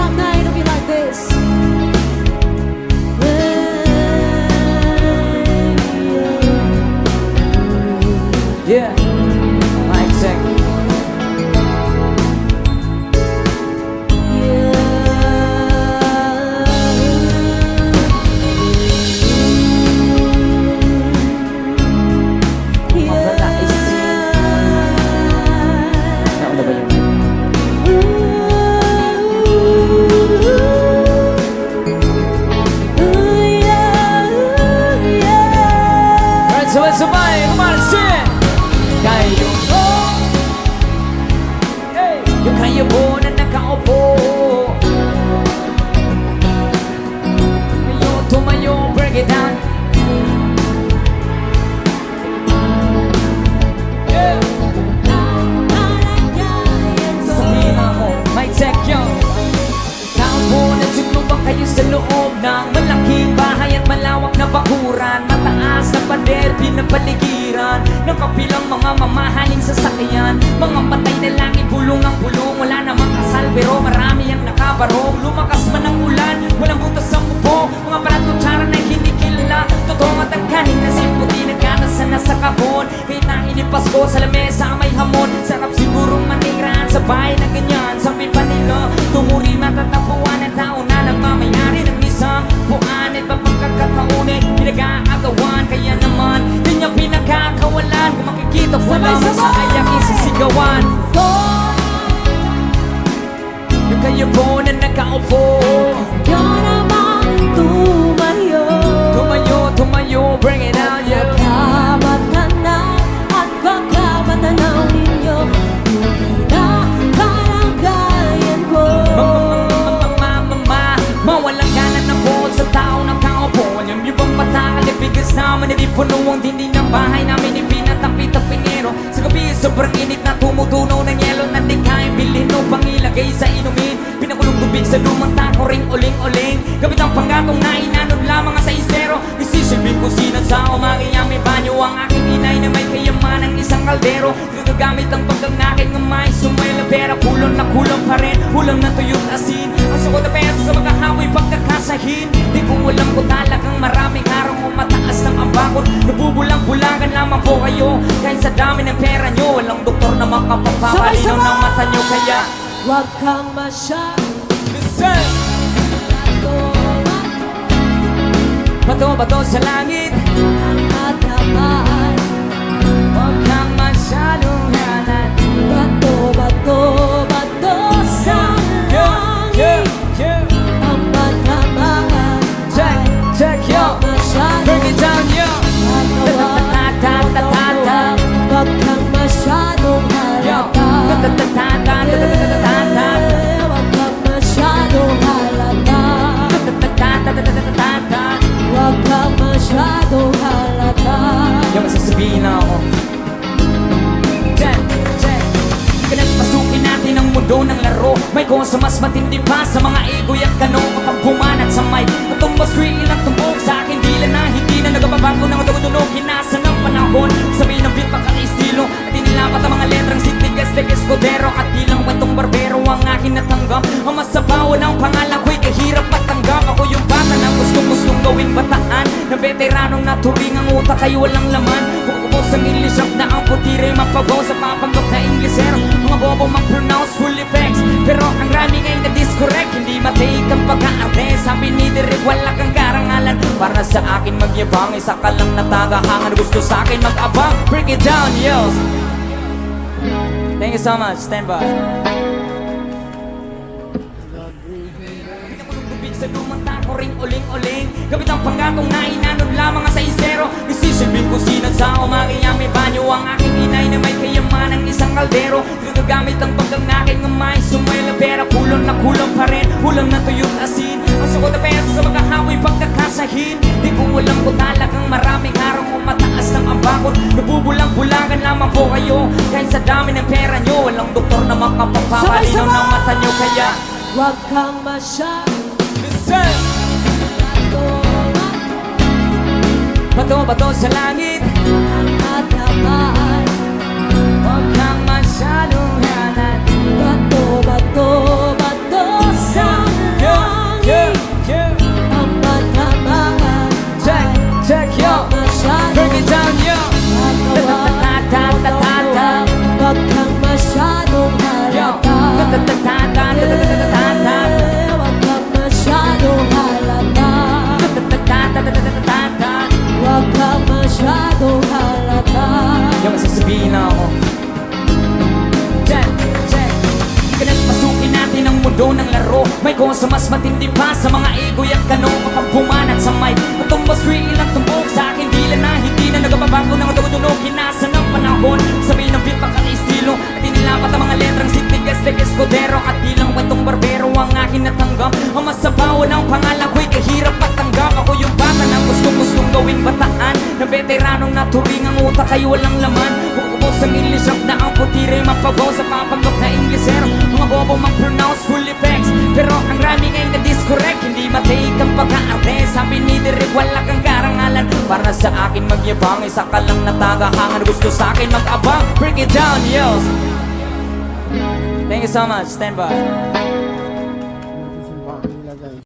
dark night, it'll be like this. Yeah, mic check. Nauna ba yung Alright, sabay-sabay, kumarsin! Kayo po, yung kayo po na nakaupo. Kayo tumayo, break it down. Yeah. Sabihin ako, may check yun. Tao po na tumubang kayo sa loob ng malaking bahay at malawak na bakuran. Mataas na pader, pinapaligiran ng kapilang mga mamahaling sasakyan. Mga patay na langit, bulong ang bulong. Wala namang kasal pero marami ang nakabarong. Lumakas man ang ulan, walang butas sa mubo. Mga balat kutsara na hindi kilala. Totoo at ang kanin na simputi nagkatasan na sa kahon. Kahit na inipas ko sa lamesa may hamon. Sarap sigurong maniraan sa bahay na ganyan. Sabi pa nila, tumuri matatapuan ang tao na nagmamayari ng isang buwan. At papagkakataon ay pinag-aagawan. Kaya naman, di niya pinagkakawalan. Kung makikita ko lamang sa ayaking sisigawan. Yung kayo po na nakaupo, Ikaw naman tumayo. tumayo, tumayo, bring it out, yeah. Pagkamatanaw at pagkamatanaw ninyo, hindi na kalagayan ko. Mawalang ganan ng buhol sa tao ng kaupo. Yung ibang batakal, ibigas naman, hindi puno ang dinding ng bahay namin. Ipinatapi-tapingero sa gabi, sobrang init na tumutunaw ng yelo na di kayang bilhin o pangilagay sa inumin. Pinakulong tubig sa lumang tako, ring uling-uling. Gamit ang panggatong na inanod lamang sa isero. Isisilbing kusinan sa umangiyang may banyo. Ang aking inay na may kayamanang isang kaldero. Gagamit ang pagkang aking umay, sumwela pera, kulong na kulong pa rin. Ulam na tuyong asin, ang sukot na peso sa magkahamoy pagkakasahin. Di ko alam ko talagang maraming araw o mataas ng ambakot. Nabubulang-bulangan lamang po kayo. Kahit sa dami ng pera nyo, walang doktor na makapagpapalinaw ng mata nyo. Kaya Huwag kang masyado listen! Bato-bato sa langit, matamaan. huwag kang masyadong hanan. Bato, bato, bato sa langit. Ang matamaan Check, check, yo! masyado. Bring it down, yo! Ta-ta-ta-ta-ta-ta. Huwag kang masyadong halata. Ta-ta-ta-ta-ta-ta-ta-ta. Huwag kang masyadong halata. Ta-ta-ta-ta-ta-ta-ta. Huwag kang masyadong halata. Yung masasabihin na ako. Check, check. Pinagpasukin natin ang mundo ng laro. May kosa mas matindi pa sa mga ego'y at kano. Kapagpuman at samay natumbas ko yung ilang tumbok sa akin. Dila na hindi na nagababago ng tunog. Hinasa ng panahon. Sabi ng beat magkaka-estilo. At inilapat ang mga letrang sintigas de escudero. At ilang kwentong barbero ang akin natanggap. Ang masabawan ng pangalan ko'y kahirap matanggap. Ako yung bata na gustong gawing bataan. Na veteranong naturing ang utak ay walang laman. Pagkubos ang English rap na ang putire. Mapabaw sa papanggap na Inglesero. Mga bobo mag-pronounce full effects. Pero ang rhyming ay na-discorrect. Hindi matake ang pag-aarte. Sabi ni Derek wala kang karangalan. Para sa akin magyabang, isa ka lang natagahangan. Gusto sa akin mag-abang. Break it down, yo! Thank you so much, stand by. Pinapulong tubig sa lumang tako, ring uling-uling. Gamit ang panggatong na inanod lamang sa isero. Isisilbing kusinan sa umangiyang may banyo. Ang aking inay na may kayamanang isang kaldero. Gagamit ang pagkang aking umay, sumwela pera, kulong na kulong pa rin. Ulam na tuyong asin, ang sukot na peso sa magkahamoy pagkakasahin. Di ko alam ko talagang maraming araw o mataas ng ambakot. Nabubulang-bulangan lamang po kayo. Kahit sa dami ng pera nyo, walang doktor na makapagpapalinaw ng mata nyo. Kaya Huwag kang masyado. listen! Bato-bato sa langit, Matamaan. huwag kang masyadong hanan. Bato, bato, bato sa May kosa mas matindi pa sa mga ego'y at kanong mapagpumanat sa may matumbas real at tumbok sa akin dila na hindi na nagababago ng tutunog hinasa ng panahon sabi ng beat pagkaka-estilo at inilapat ang mga letrang sitigas de escudero at bilang kwentong barbero ang akin natanggap ang masabawan ng pangalan ko'y kahirap patanggap ako yung bata ng gustong gawing bataan na veteranong naturing ang utak ay walang laman bukubos ang English rap na ang putire mapabaw sa papagok na Inglesero mga bobo mag-pronounce full effects pero ang rhyming ay na-discorrect hindi matake ang pag-aarte sabi ni Derek wala kang karangalan para sa akin magyabang isa ka lang natagahangan gusto sa akin mag-abang break it down yo thank you so much stand by